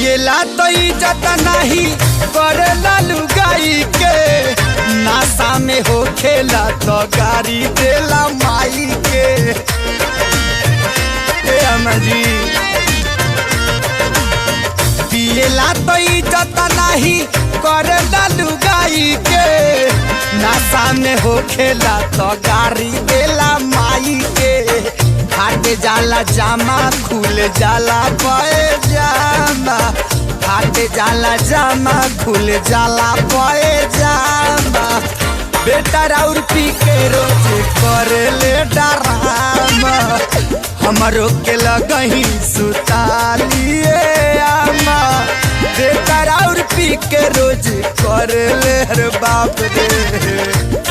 पियला तो इज्जत नहीं करेला लुगाई के, नासा में हो खेला तो गाड़ी देला माई के। जी पियला तो इज्जत नहीं करेला लुगाई के, नासा में हो खेला तो गाड़ी देला माई के। फाट जाला जामा खुल जाला पैजामा, फाट जाला जामा खुल जाला पैजामा। बेटा और पी के रोज कर ले डरामा, हमरो के लगही सुतालिए आमा। बेटा और पी के रोज कर ले बाप रे।